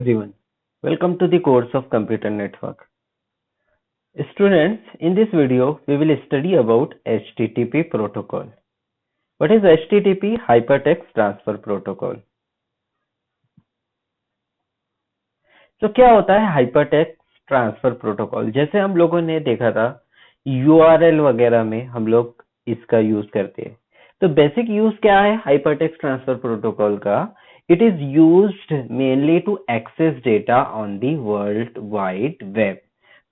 Everyone, welcome to the course of Computer Network. Students, in this video, we will study about HTTP protocol. What is HTTP? Hypertext Transfer Protocol. तो क्या होता है hypertext transfer protocol? जैसे हम लोगों ने देखा था URL वगैरह में हम लोग इसका यूज करते हैं। तो बेसिक यूज क्या है हाइपरटेक्स्ट ट्रांसफर प्रोटोकॉल का? It is used mainly to access data on the world wide web.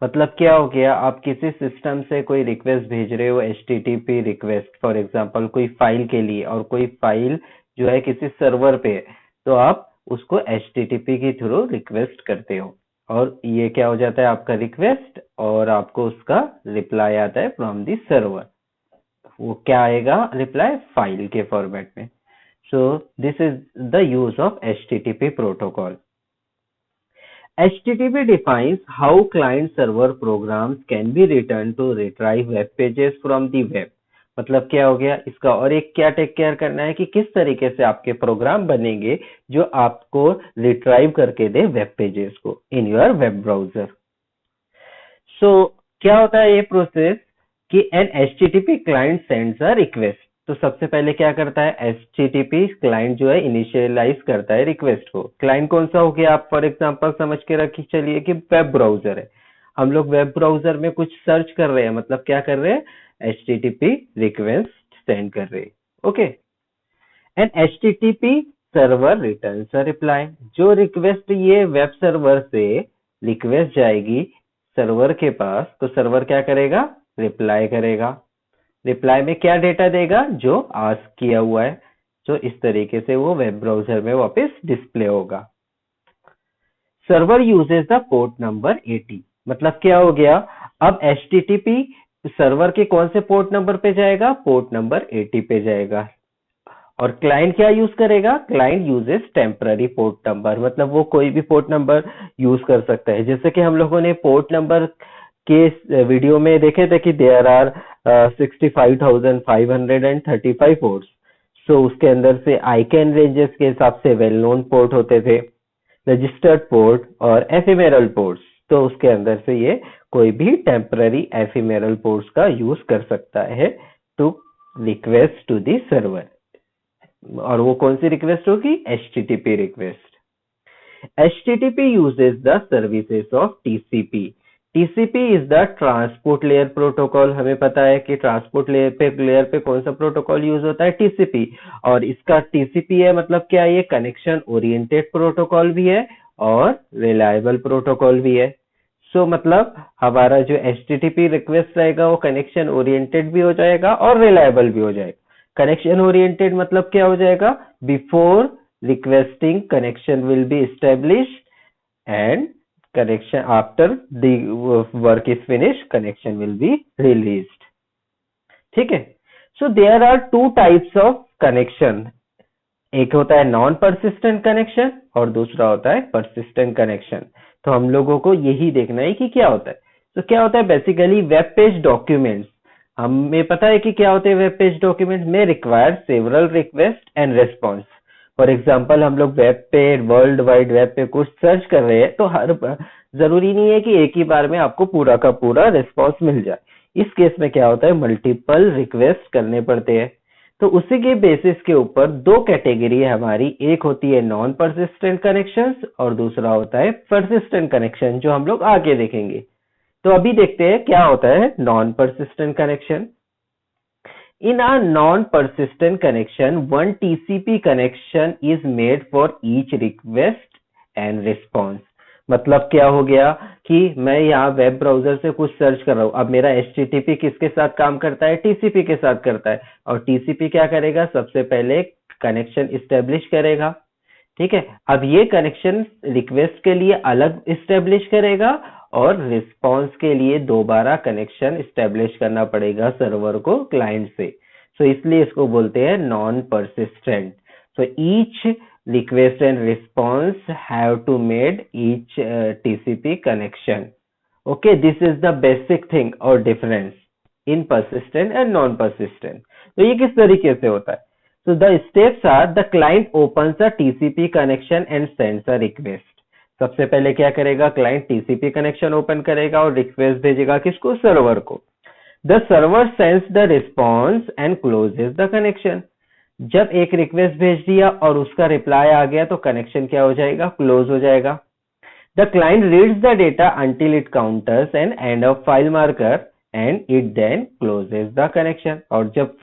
मतलब क्या हो गया, आप किसी सिस्टम से कोई रिक्वेस्ट भेज रहे हो, HTTP रिक्वेस्ट फॉर एग्जांपल कोई फाइल के लिए, और कोई फाइल जो है किसी सर्वर पे है, तो आप उसको HTTP के थ्रू रिक्वेस्ट करते हो, और ये क्या हो जाता है आपका रिक्वेस्ट, और आपको उसका रिप्लाई आता है फ्रॉम दी सर्वर। वो क्या आएगा रिप्लाई? फाइल के फॉर्मेट में। So this is the use of HTTP protocol. HTTP defines how client-server programs can be written to retrieve web pages from the web. मतलब क्या हो गया इसका? और एक क्या टेक केयर करना है कि किस तरीके से आपके प्रोग्राम बनेंगे जो आपको रिट्राइव करके दे वेब पेजेस को in your web browser. So क्या होता है ये प्रोसेस कि an HTTP client sends a request. तो सबसे पहले क्या करता है HTTP क्लाइंट जो है इनिशियलाइज करता है रिक्वेस्ट को. क्लाइंट कौन सा हो गया? आप फॉर एग्जांपल समझ के रखिए चलिए कि वेब ब्राउजर है. हम लोग वेब ब्राउजर में कुछ सर्च कर रहे हैं, मतलब क्या कर रहे हैं? HTTP रिक्वेस्ट सेंड कर रहे हैं. Okay. And HTTP server returns a reply. जो रिक्वेस्ट ये वेब सर्वर से रिक्वेस्ट जाएगी सर्वर के पास, तो सर्वर क्या करेगा? रिप्लाई करेगा. रिप्लाई में क्या डेटा देगा? जो आस्क किया हुआ है. तो इस तरीके से वो वेब ब्राउजर में वापस डिस्प्ले होगा. Server uses the port number 80. मतलब क्या हो गया? अब HTTP सर्वर के कौन से पोर्ट नंबर पे जाएगा? पोर्ट नंबर 80 पे जाएगा. और क्लाइंट क्या यूज करेगा? Client uses temporary port number. मतलब वो कोई भी पोर्ट नंबर यूज कर सकता है. जैसे कि हम लोगों ने पोर्ट नंबर के वीडियो में देखे थे कि देयर आर 65,535 पोर्ट्स. सो उसके अंदर से आइकन रेंजेस के हिसाब से वेल नोन पोर्ट होते थे, रजिस्टर्ड पोर्ट और एफिमेरल पोर्ट्स. तो उसके अंदर से ये कोई भी टेम्पररी एफिमेरल पोर्ट्स का यूज कर सकता है to request to the server. और वो कौन सी रिक्वेस्ट होगी? HTTP request. HTTP uses the services of TCP. TCP is the transport layer protocol. हमें पता है कि ट्रांसपोर्ट लेयर पे कौन सा प्रोटोकॉल यूज होता है? TCP. और इसका TCP है मतलब क्या? ये कनेक्शन ओरिएंटेड प्रोटोकॉल भी है और रिलायबल प्रोटोकॉल भी है. सो मतलब हमारा जो HTTP रिक्वेस्ट रहेगा वो कनेक्शन ओरिएंटेड भी हो जाएगा और रिलायबल भी हो जाएगा. कनेक्शन ओरिएंटेड मतलब क्या हो जाएगा? Before requesting connection will be established, and connection after the work is finished connection will be released. ठीक है. so there are two types of connection. एक होता है नॉन परसिस्टेंट कनेक्शन और दूसरा होता है परसिस्टेंट कनेक्शन. तो हम लोगों को यही देखना है कि क्या होता है. तो क्या होता है बेसिकली वेब पेज डॉक्यूमेंट्स. हमें पता है कि क्या होते हैं वेब पेज डॉक्यूमेंट में require several request and response. For example हम लोग वेब पे वर्ल्ड वाइड वेब पे कुछ सर्च कर रहे हैं, तो हर जरूरी नहीं है कि एक ही बार में आपको पूरा का पूरा रिस्पॉन्स मिल जाए. इस केस में क्या होता है मल्टीपल रिक्वेस्ट करने पड़ते हैं. तो उसी के बेसिस के ऊपर दो कैटेगरी है हमारी. एक होती है नॉन परसिस्टेंट कनेक्शंस और दूसरा होता है परसिस्टेंट कनेक्शन, जो हम लोग आगे देखेंगे. तो अभी देखते हैं क्या होता है non persistent connection. In a non-persistent connection, one TCP connection is made for each request and response. मतलब क्या हो गया कि मैं यहाँ वेब ब्राउजर से कुछ सर्च कर रहा हूँ. अब मेरा HTTP किसके साथ काम करता है? TCP के साथ करता है. और TCP क्या करेगा? सबसे पहले कनेक्शन इस्टेब्लिश करेगा. ठीक है. अब ये कनेक्शन रिक्वेस्ट के लिए अलग इस्टेब्लिश करेगा और रिस्पॉन्स के लिए दोबारा कनेक्शन इस्टेब्लिश करना पड़ेगा सर्वर को क्लाइंट से. सो इसलिए इसको बोलते हैं non persistent. So each request and response have to made each TCP connection. Okay, this is the basic thing और difference in persistent and non-persistent. तो ये किस तरीके से होता है? So the steps are: the client opens a TCP connection and sends a request. सबसे पहले क्या करेगा, क्लाइंट टीसीपी कनेक्शन ओपन करेगा और रिक्वेस्ट भेजेगा किसको, सर्वर को। The server sends the response and closes the connection. जब एक रिक्वेस्ट भेज दिया और उसका रिप्लाई आ गया तो कनेक्शन क्या हो जाएगा, क्लोज हो जाएगा। The client reads the data until it counters an end of file marker and it then closes the connection. और जब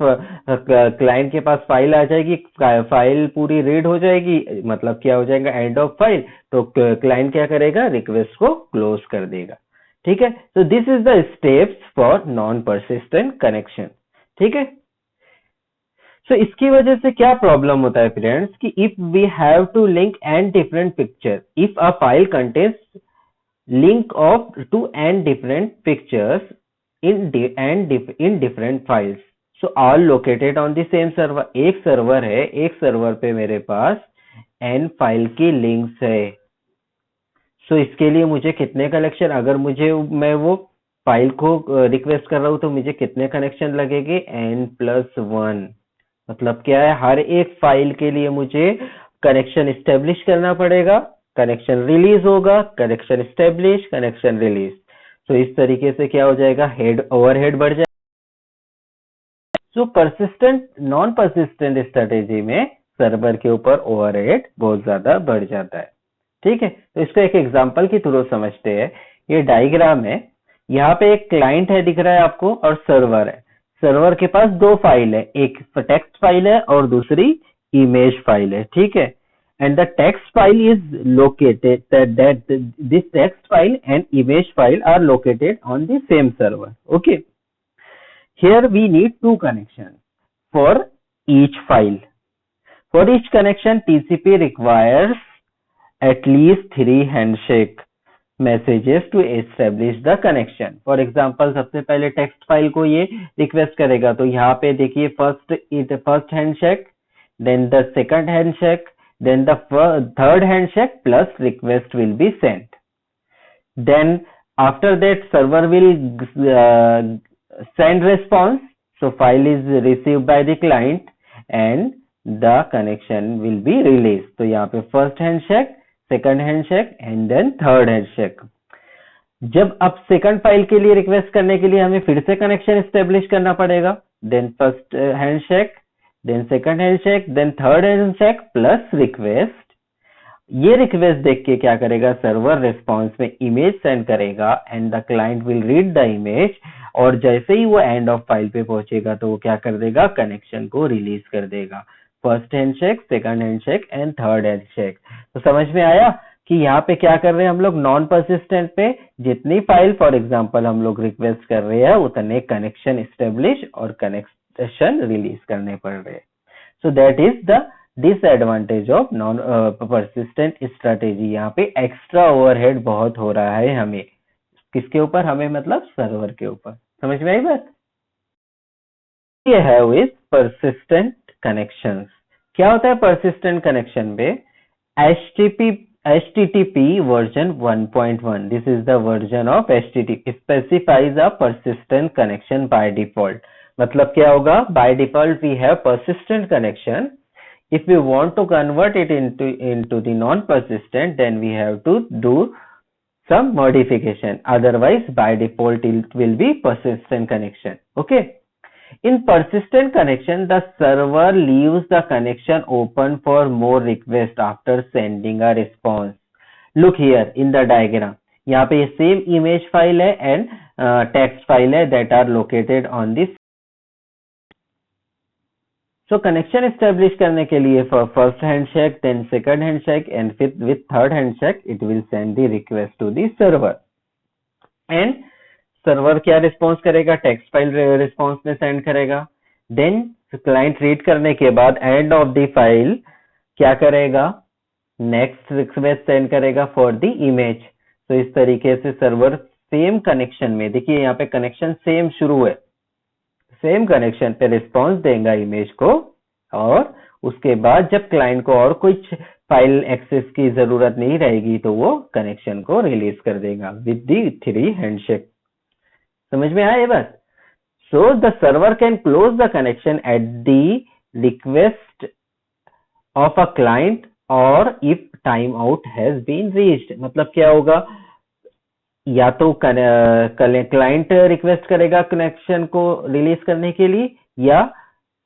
क्लाइंट के पास फाइल आ जाएगी, फाइल पूरी रीड हो जाएगी, मतलब क्या हो जाएगा, एंड ऑफ फाइल, तो क्लाइंट क्या करेगा, रिक्वेस्ट को क्लोज कर देगा। ठीक है, तो this is the steps for non persistent connection. ठीक है, सो इसकी वजह से क्या प्रॉब्लम होता है फ्रेंड्स, कि if we have to link an different picture, if a file contains link of two and different pictures in different files, so all located on the same server। एक सर्वर है, एक server पे मेरे पास n file की links है। सो इसके लिए मुझे कितने कनेक्शन, अगर मैं वो फाइल को रिक्वेस्ट कर रहा हूं तो मुझे कितने कनेक्शन लगेंगे, n+1। मतलब क्या है, हर एक फाइल के लिए मुझे कनेक्शन स्टेब्लिश करना पड़ेगा, कनेक्शन रिलीज होगा, कनेक्शन स्टेब्लिश, कनेक्शन रिलीज। तो इस तरीके से क्या हो जाएगा, ओवरहेड बढ़ जाएगा। सो परसिस्टेंट नॉन परसिस्टेंट स्ट्रेटेजी में सर्वर के ऊपर ओवरहेड बहुत ज्यादा बढ़ जाता है। ठीक है, तो इसको एक एग्जांपल के थ्रू समझते हैं। ये डायग्राम है, यहाँ पे एक क्लाइंट है दिख रहा है आपको, और सर्वर है। सर्वर के पास दो फाइल है, एक टेक्स्ट फाइल है और दूसरी इमेज फाइल है। ठीक है, and the text file is located that this text file and image file are located on the same server. Okay, here we need two connections for each file. For each connection, TCP requires at least 3 handshake messages to establish the connection. For example, सबसे पहले text file को ये request करेगा, तो यहाँ पे देखिए first handshake, then the second handshake, then the third handshake plus request will be sent. Then after that server will send response, so file is received by the client and the connection will be released. तो यहाँ पे first handshake, second handshake and then third handshake। जब अब second file के लिए request करने के लिए हमें फिर से कनेक्शन एस्टेब्लिश करना पड़ेगा, then first handshake, then second handshake, then third handshake plus request. ये रिक्वेस्ट देख के क्या करेगा, सर्वर रिस्पॉन्स में इमेज सेंड करेगा and the client will read the image, और जैसे ही वो एंड ऑफ फाइल पे पहुंचेगा तो वो क्या कर देगा, कनेक्शन को रिलीज कर देगा। First handshake, second handshake and third handshake. तो समझ में आया कि यहाँ पे क्या कर रहे हैं हम लोग, नॉन परसिस्टेंट पे जितनी फाइल फॉर एग्जांपल हम लोग रिक्वेस्ट कर रहे हैं उतने कनेक्शन एस्टेब्लिश और कनेक्शन रिलीज करने पड़ रहे हैं। So that is the disadvantage of non persistent strategy. यहाँ पे एक्स्ट्रा ओवरहेड बहुत हो रहा है हमें, किसके ऊपर, हमें मतलब सर्वर के ऊपर। समझ में आई बात। ये है विद परसिस्टेंट कनेक्शंस। क्या होता है परसिस्टेंट कनेक्शन पे, HTTP version 1.1, this is the version of HTTP specifies a persistent connection by default। मतलब क्या होगा, by default we have persistent connection, if we want to convert it into the non persistent then we have to do some modification, otherwise by default it will be persistent connection। Okay, in persistent connection the server leaves the connection open for more requests after sending a response। look here in the diagram, यहाँ पे same image file है and text file है that are located on this। so connection establish करने के लिए for first handshake, then second handshake and with third handshake it will send the request to the server and server क्या response करेगा, text file response में send करेगा। Then client read करने के बाद एंड ऑफ द फाइल क्या करेगा, next request send करेगा फॉर द इमेज। तो इस तरीके से सर्वर सेम कनेक्शन में, देखिए यहाँ पे कनेक्शन सेम शुरू है, सेम कनेक्शन पे रिस्पॉन्स देगा इमेज को, और उसके बाद जब क्लाइंट को और कुछ फाइल एक्सेस की जरूरत नहीं रहेगी तो वो कनेक्शन को रिलीज कर देगा विद दी 3 हैंडशेक। समझ में आया ये बात। So the server can close the connection at the request of a client और if time out has been reached, मतलब क्या होगा, या तो क्लाइंट रिक्वेस्ट करेगा कनेक्शन को रिलीज करने के लिए, या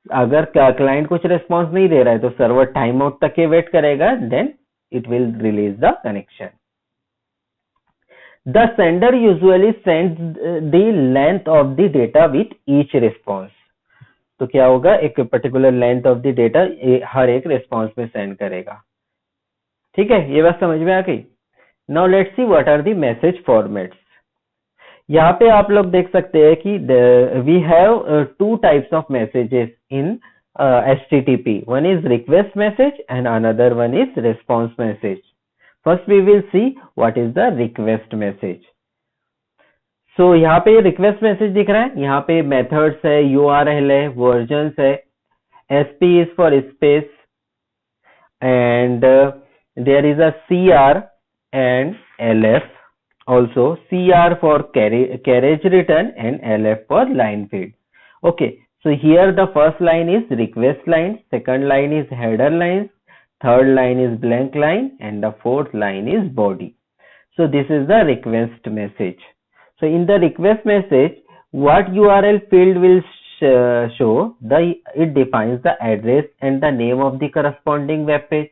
अगर क्लाइंट कुछ रिस्पॉन्स नहीं दे रहा है तो सर्वर टाइम आउट तक के वेट करेगा, then it will release the connection. The sender usually sends the length of the data with each response. तो क्या होगा, एक particular length of the data हर एक रिस्पॉन्स में सेंड करेगा. ठीक है, ये बात समझ में आ गई. Now let's see what are the message formats. यहाँ पे आप लोग देख सकते हैं कि we have two types of messages in HTTP. One is request message and another one is response message. First we will see what is the request message. So यहाँ पे request message दिख रहा है, यहाँ पे methods है, URL है, versions है, SP is for space, and there is a CR and LF. Also CR for carriage return and LF for line feed. Okay, so here the first line is request line, second line is header line, third line is blank line, and the fourth line is body. So this is the request message. So in the request message, what URL field will show, it defines the address and the name of the corresponding web page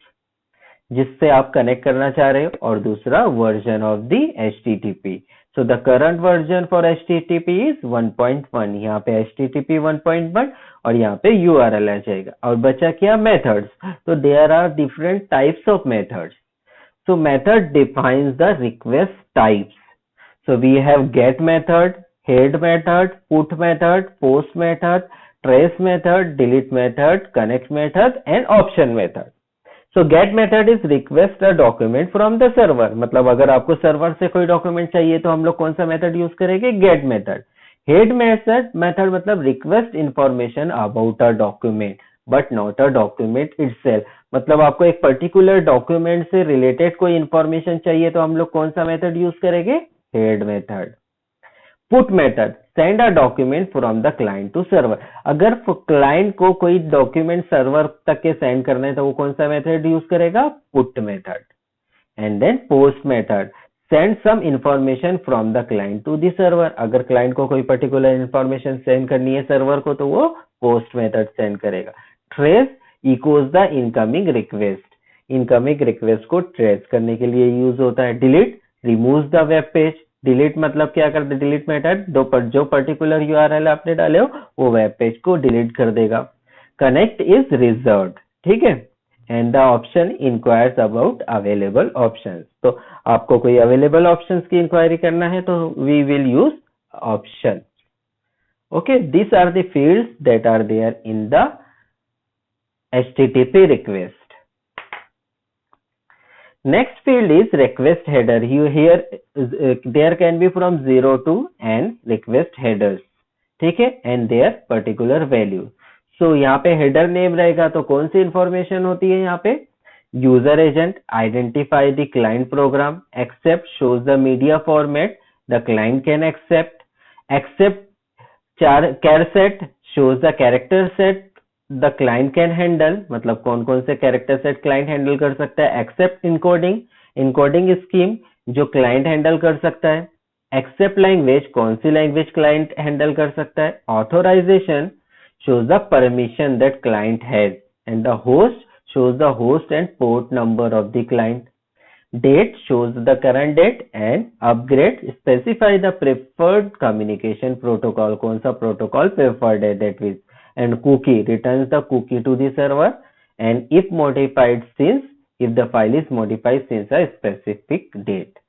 जिससे आप connect करना चाह रहे हो, और दूसरा version of the HTTP. So the current version for HTTP is 1.1. यहाँ पे HTTP 1.1 और यहाँ पे URL आ जाएगा. और बचा क्या, मेथड्स. तो there are different types of methods. So method defines the request types. So we have get method, head method, put method, post method, trace method, delete method, connect method and option method. So get method is request a document from the server. मतलब अगर आपको server से कोई document चाहिए तो हम लोग कौन सा मेथड यूज करेंगे, गेट मेथड. हेड मेथड मतलब request information about a document but not a document itself. मतलब आपको एक पर्टिकुलर डॉक्यूमेंट से रिलेटेड कोई इंफॉर्मेशन चाहिए तो हम लोग कौन सा मेथड यूज करेंगे, head method. Put method, send a document from the client to server. अगर क्लाइंट को कोई डॉक्यूमेंट सर्वर तक के सेंड करना है तो वो कौन सा मेथड यूज करेगा, put method. And then post method, send some information from the client to the server. अगर क्लाइंट को कोई पर्टिकुलर इंफॉर्मेशन सेंड करनी है सर्वर को तो वो पोस्ट मेथड सेंड करेगा. Trace equals the incoming request. Incoming request को ट्रेस करने के लिए यूज होता है. Delete removes the web page. Delete मतलब क्या करते, डिलीट मेथड जो पर्टिकुलर यूआरएल आपने डाले हो वो वेब पेज को डिलीट कर देगा. Connect is reserved. ठीक है. And the option enquires about available options. तो आपको कोई अवेलेबल ऑप्शंस की इंक्वायरी करना है तो we will use option. Okay, this are the fields that are there in the HTTP request. Next field is request header. Here there can be from 0 to n request headers. ठीक है, and their particular value. So यहाँ पे header name रहेगा तो कौन सी information होती है यहाँ पे, user agent identify the client program, accept shows the media format the client can accept, accept char set shows the character set the client can handle, मतलब कौन कौन से कैरेक्टर सेट क्लाइंट हैंडल कर सकता है. एक्सेप्ट इनकोडिंग, इनकोडिंग स्कीम जो client handle कर सकता है. एक्सेप्ट लैंग्वेज, कौन सी लैंग्वेज क्लाइंट हैंडल कर सकता है. Authorisation shows the permission that client has, and the host shows the host and port number of the client. Date shows the current date, and upgrade specify the preferred communication protocol, कौन सा protocol preferred है, that is. And cookie returns the cookie to the server, and if modified since, if the file is modified since a specific date.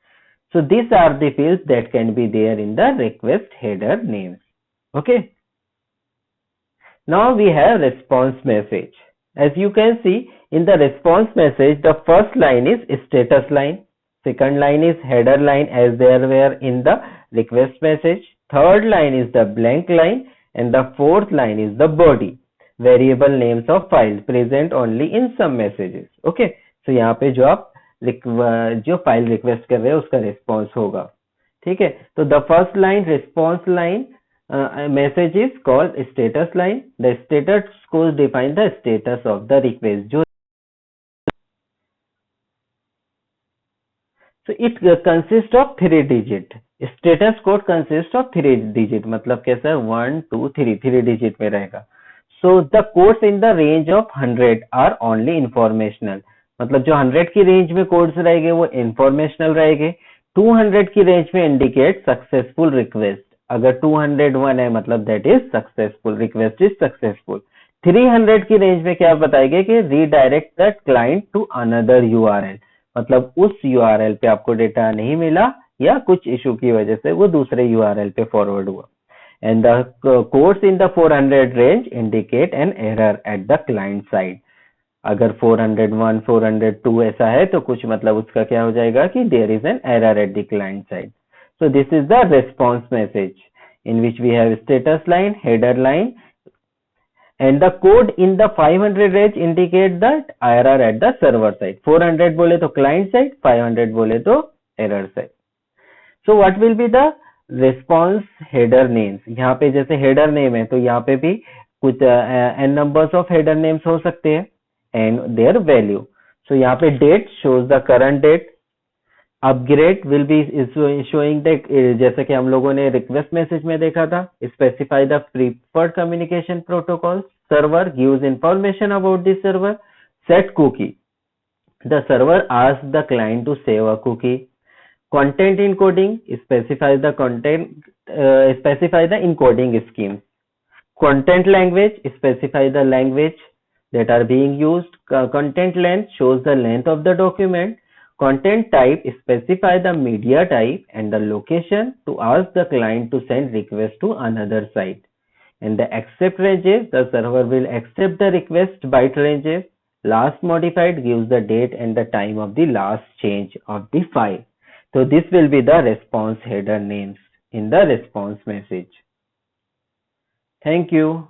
So these are the fields that can be there in the request header names. Okay. Now we have response message. As you can see in the response message, the first line is status line, second line is header line as there were in the request message, third line is the blank line, and the fourth line is the body. Variable names of files present only in some messages. Okay, so यहाँ पे जो आप जो file request कर रहे हो उसका response होगा. ठीक है, तो the first line response line message is called status line. The status codes define the status of the request. जो So it consists of 3 digit. Status code consists of 3 digit. मतलब कैसा है 1 2 3 3 digit में रहेगा. So the codes in the range of 100 are only informational. मतलब जो 100 की range में कोड्स रहेंगे वो इंफॉर्मेशनल रहेंगे. 200 की रेंज में इंडिकेट सक्सेसफुल रिक्वेस्ट. अगर 201 है मतलब that is successful, request is successful. 300 की रेंज में क्या बताएंगे कि redirect the client to another URL. मतलब उस यूआरएल पे आपको डेटा नहीं मिला या कुछ इशू की वजह से वो दूसरे यूआरएल पे फॉरवर्ड हुआ. And the codes in the 400 range indicate an error at the client side. अगर 401 402 ऐसा है तो कुछ मतलब उसका क्या हो जाएगा कि there is an error at the client side. So this is the response message in which we have status line, header line, and the code in the 500 range indicate that error at the server side. 400 बोले तो client side, 500 बोले तो error side. So what will be the response header names? यहाँ पे जैसे header name है तो यहाँ पे भी कुछ n numbers of header names हो सकते हैं and their value. So यहाँ पे date shows the current date. Upgrade will be showing the जैसे कि हम लोगों ने request message में देखा था, specify the preferred communication protocol. Server gives information about the server. Set cookie. The server asks the client to save a cookie. Content encoding specifies the content, specify the encoding schemes. Content language specify the language that are being used. Content length shows the length of the document. Content type specify the media type and the location to ask the client to send request to another site. And the accept ranges, the server will accept the request byte ranges. Last modified gives the date and the time of the last change of the file. So this will be the response header names in the response message. Thank you.